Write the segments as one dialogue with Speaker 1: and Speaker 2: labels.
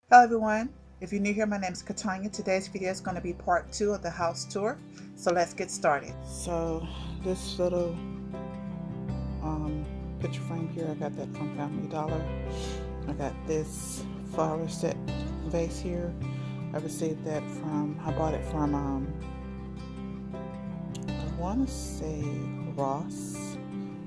Speaker 1: Hello everyone. If you're new here, my name is Katanya. Today's video is going to be part 2 of the house tour. So let's get started. So this little picture frame here, I got that from Family Dollar. I got this flower set vase here. I received that I bought it from, I want to say Ross.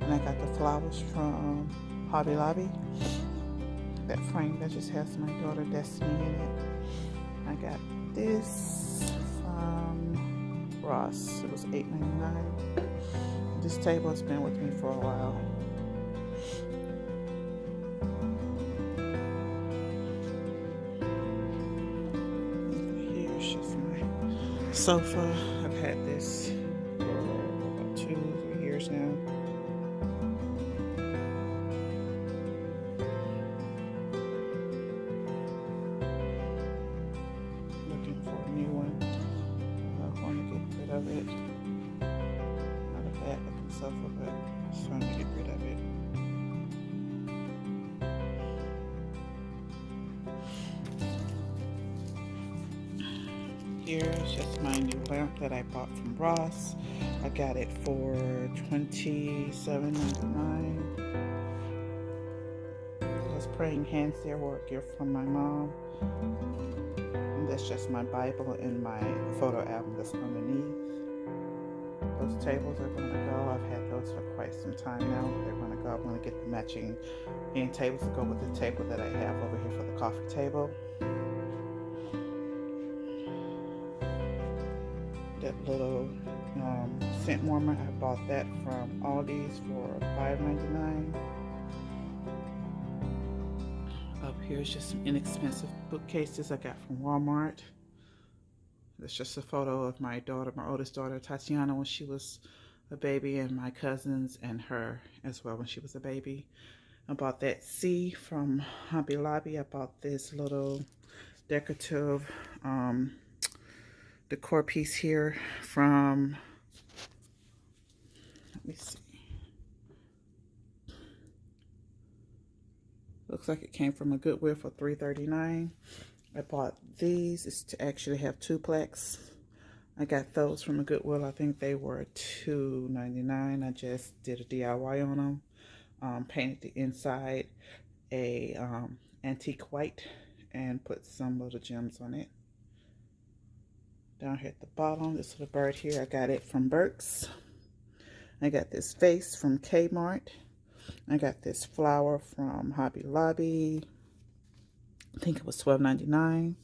Speaker 1: And I got the flowers from Hobby Lobby. That frame that just has my daughter Destiny in it. I got this from Ross. It was $8.99. This table has been with me for a while. Here's just my sofa. I've had this for about 2-3 years now. Of it. Not a bad looking sofa, but just trying to get rid of it. Here's just my new lamp that I bought from Ross. I got it for $27.99. Those praying hands there were a gift from my mom. And that's just my Bible and my photo album that's underneath. Those tables are going to go. I've had those for quite some time now. They're going to go. I'm going to get the matching end tables to go with the table that I have over here for the coffee table. That little scent warmer, I bought that from Aldi's for $5.99. Up here is just some inexpensive bookcases I got from Walmart. That's just a photo of my daughter, my oldest daughter, Tatiana, when she was a baby, and my cousins and her as well when she was a baby. I bought that C from Hobby Lobby. I bought this little decorative decor piece here from, let me see. Looks like it came from a Goodwill for $3.39. I bought these. It's to actually have 2 plaques. I got those from a Goodwill. I think they were $2.99. I just did a DIY on them. Painted the inside a antique white and put some little gems on it. Down here at the bottom, this little bird here, I got it from Burke's. I got this vase from Kmart. I got this flower from Hobby Lobby. I think it was $12.99.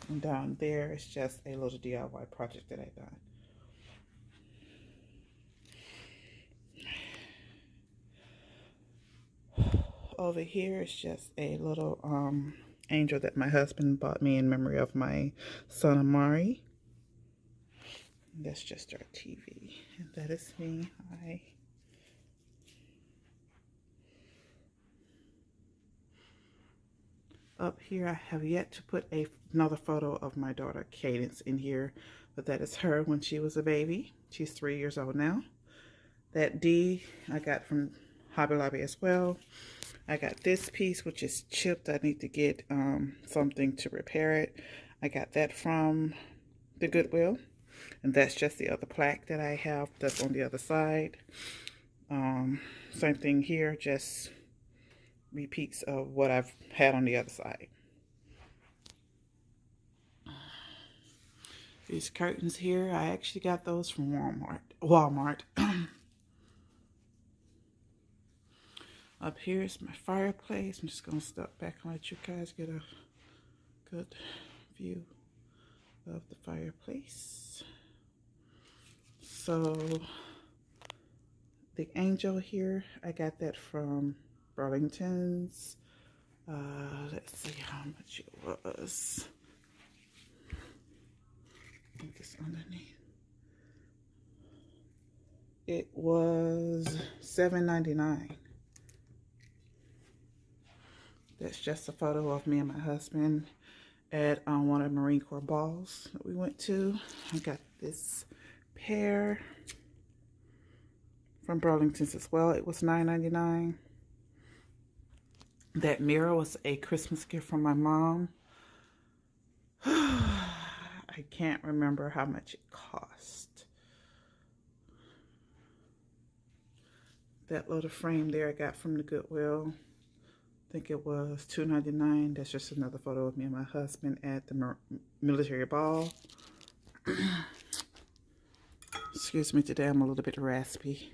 Speaker 1: And down there is just a little DIY project that I done. Over here is just a little angel that my husband bought me in memory of my son Amari. And that's just our TV. And that is me. Hi. Up here, I have yet to put another photo of my daughter Cadence in here, but that is her when she was a baby. She's 3 years old now. That D I got from Hobby Lobby as well. I got this piece, which is chipped. I need to get something to repair it. I got that from the Goodwill, and that's just the other plaque that I have that's on the other side. Same thing here, just repeats of what I've had on the other side. These curtains here, I actually got those from Walmart. Up here is my fireplace. I'm just gonna step back and let you guys get a good view of the fireplace. So the angel here, I got that from Burlington's. Let's see how much it was. I think it's underneath. It was $7.99. That's just a photo of me and my husband at one of the Marine Corps balls that we went to. I got this pair from Burlington's as well. It was $9.99. That mirror was a Christmas gift from my mom. I can't remember how much it cost. That little frame there I got from the Goodwill. I think it was $2.99. That's just another photo of me and my husband at the military ball. Excuse me, today I'm a little bit raspy.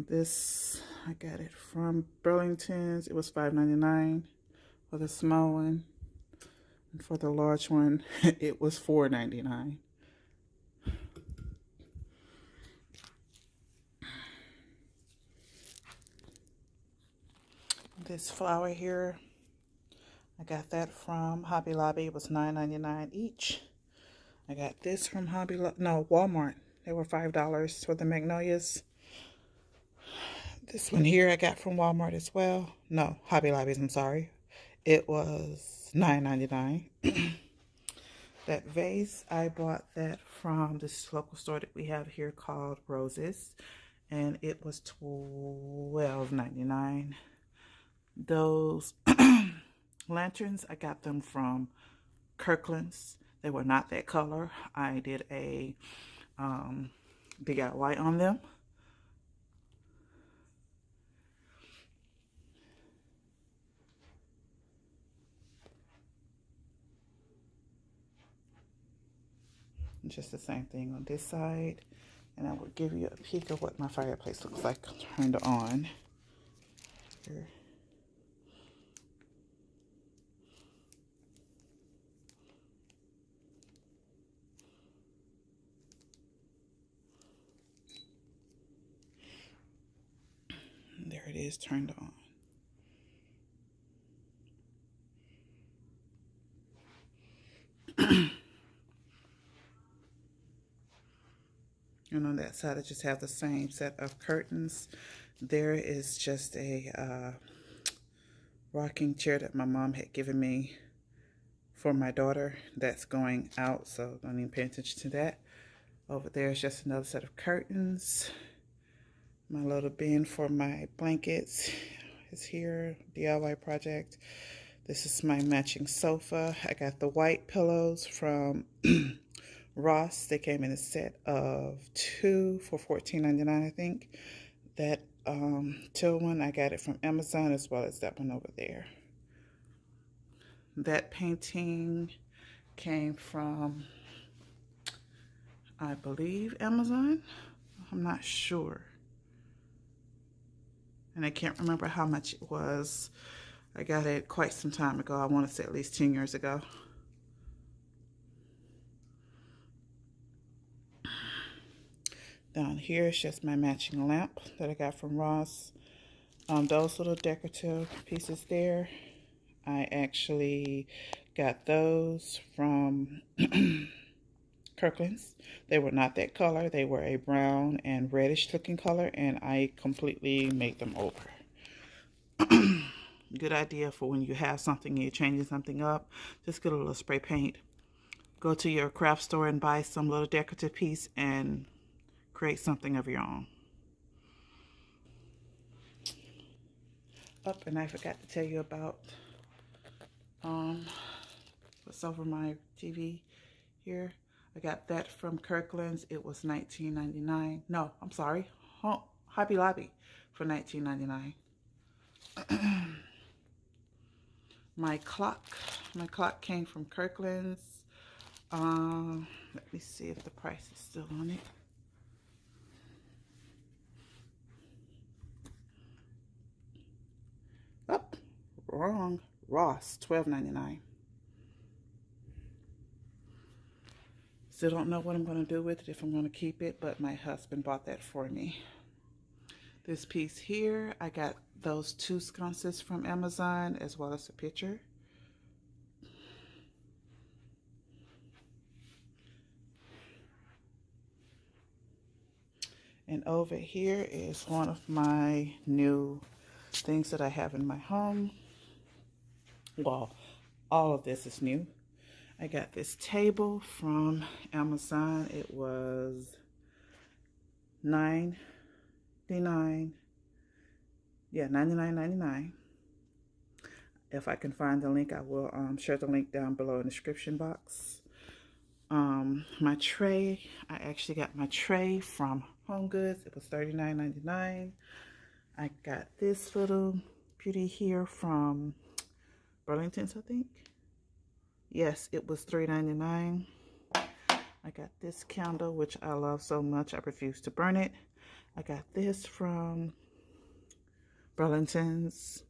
Speaker 1: This, I got it from Burlington's. It was $5.99 for the small one. And for the large one, it was $4.99. This flower here, I got that from Hobby Lobby. It was $9.99 each. I got this from Walmart. They were $5 for the magnolias. This one here I got from Walmart as well. No, Hobby Lobby's, I'm sorry. It was $9.99. That vase, I bought that from this local store that we have here called Roses. And it was $12.99. Those lanterns, I got them from Kirkland's. They were not that color. I did a DIY on them. Just the same thing on this side. And I will give you a peek of what my fireplace looks like turned on. Here. There it is, turned on. And on that side, I just have the same set of curtains. There is just a rocking chair that my mom had given me for my daughter that's going out, so don't even pay attention to that. Over there is just another set of curtains. My little bin for my blankets is here, DIY project. This is my matching sofa. I got the white pillows from Ross. They came in a set of 2 for $14.99, I think. That teal one, I got it from Amazon, as well as that one over there. That painting came from, I believe, Amazon. I'm not sure. And I can't remember how much it was. I got it quite some time ago. I want to say at least 10 years ago. Down here is just my matching lamp that I got from Ross. Those little decorative pieces there, I actually got those from Kirkland's. They were not that color. They were a brown and reddish looking color, and I completely made them over. Good idea for when you have something and you're changing something up. Just get a little spray paint. Go to your craft store and buy some little decorative piece and create something of your own. And I forgot to tell you about what's over my TV here. I got that from Kirkland's. It was $19.99. No, I'm sorry, Hobby Lobby for $19.99. My clock came from Kirkland's. Let me see if the price is still on it. Oh, wrong. Ross, $12.99. Still don't know what I'm going to do with it, if I'm going to keep it, but my husband bought that for me. This piece here, I got those 2 sconces from Amazon, as well as a picture. And over here is one of my new things that I have in my home. Well, all of this is new. I got this table from Amazon. It was $9.99. Yeah, $99.99. If I can find the link, I will share the link down below in the description box. My tray, I actually got my tray from Home Goods. It was $39.99. I got this little beauty here from Burlington's, I think. Yes, it was $3.99. I got this candle, which I love so much, I refuse to burn it. I got this from Burlington's,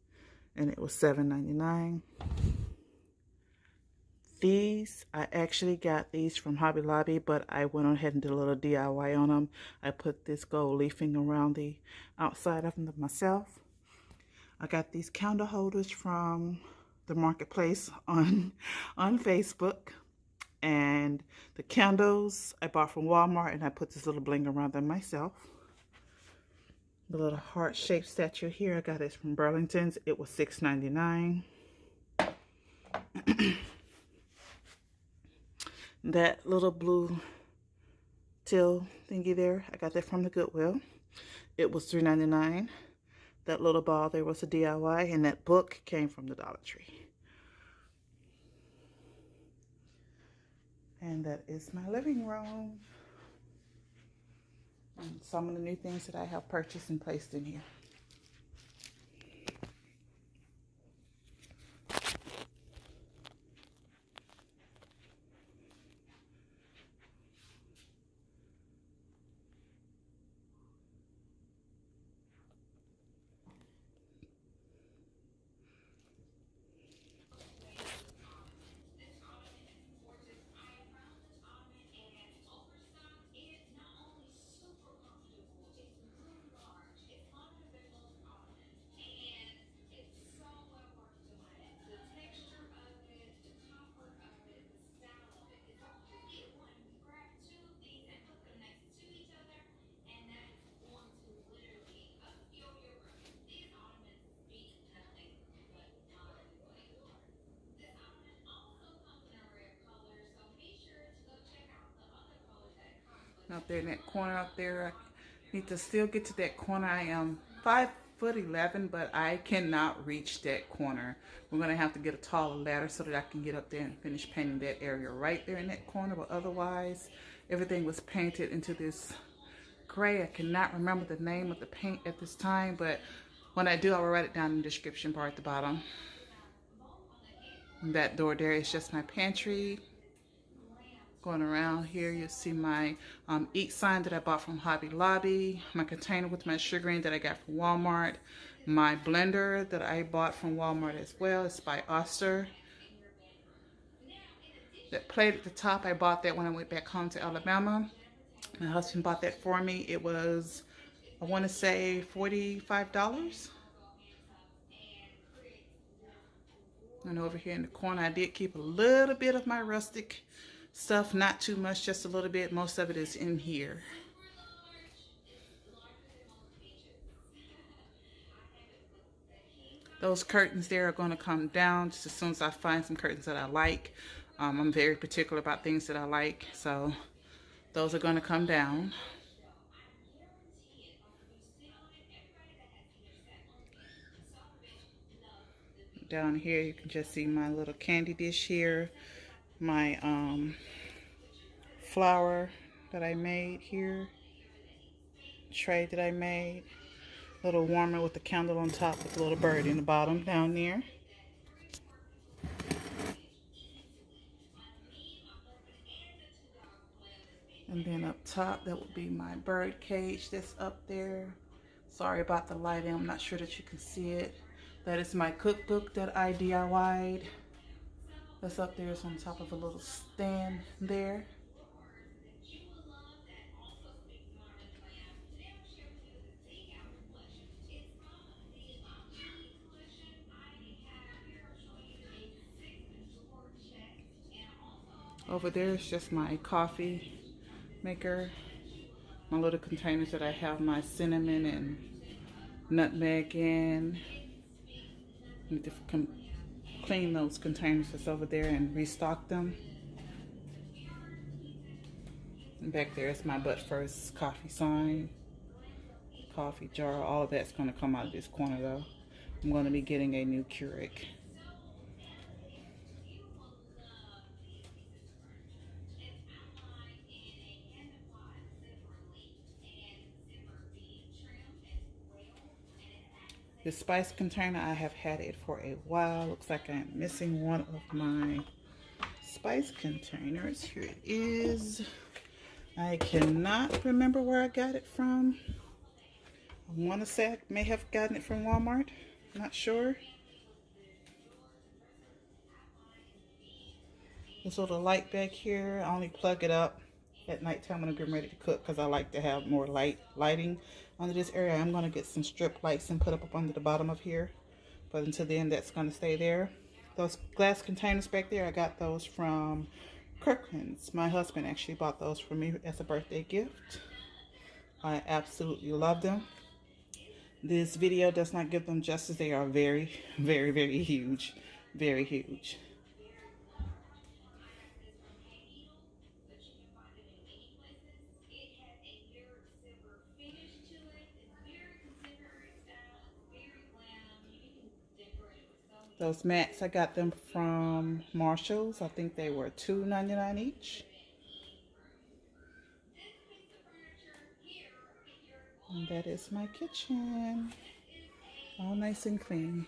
Speaker 1: and it was $7.99. These, I actually got these from Hobby Lobby, but I went ahead and did a little DIY on them. I put this gold leafing around the outside of them myself. I got these candle holders from the marketplace on Facebook. And the candles I bought from Walmart, and I put this little bling around them myself. The little heart-shaped statue here, I got it from Burlington's. It was $6.99. That little blue teal thingy there, I got that from the Goodwill. It was $3.99. That little ball there was a DIY, and that book came from the Dollar Tree. And that is my living room. And some of the new things that I have purchased and placed in here. Out there in that corner up there, I need to still get to that corner. I am 5'11", but I cannot reach that corner. We're gonna have to get a taller ladder so that I can get up there and finish painting that area right there in that corner. But otherwise, everything was painted into this gray. I cannot remember the name of the paint at this time, but when I do, I will write it down in the description bar at the bottom. And that door there is just my pantry. Going around here, you'll see my eat sign that I bought from Hobby Lobby, my container with my sugaring that I got from Walmart, my blender that I bought from Walmart as well. It's by Oster. That plate at the top, I bought that when I went back home to Alabama. My husband bought that for me. It was, I want to say, $45. And over here in the corner, I did keep a little bit of my rustic stuff, not too much, just a little bit. Most of it is in here. Those curtains there are going to come down just as soon as I find some curtains that I like. I'm very particular about things that I like, so those are going to come down. Down here you can just see my little candy dish here, my flower that I made here, tray that I made, little warmer with the candle on top with a little bird in the bottom down there. And then up top, that would be my bird cage that's up there. Sorry about the lighting, I'm not sure that you can see it. That is my cookbook that I DIY'd. That's up there, it's on top of a little stand there. Over there is just my coffee maker, my little containers that I have my cinnamon and nutmeg in. Need to clean those containers that's over there and restock them. And back there is my But First coffee sign. coffee jar. All of that's going to come out of this corner though. I'm going to be getting a new Keurig. This spice container, I have had it for a while. Looks like I'm missing one of my spice containers. Here it is. I cannot remember where I got it from. I want to say I may have gotten it from Walmart. Not sure. This little light back here, I only plug it up at nighttime when I'm getting ready to cook because I like to have more lighting under this area. I'm going to get some strip lights and put up under the bottom of here. But until then, that's going to stay there. Those glass containers back there, I got those from Kirkland's. My husband actually bought those for me as a birthday gift. I absolutely love them. This video does not give them justice. They are very, very, very huge. Very huge. Those mats, I got them from Marshall's. I think they were $2.99 each. And that is my kitchen. All nice and clean.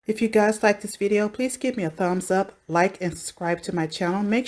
Speaker 1: If you guys like this video, please give me a thumbs up, like, and subscribe to my channel. Make sure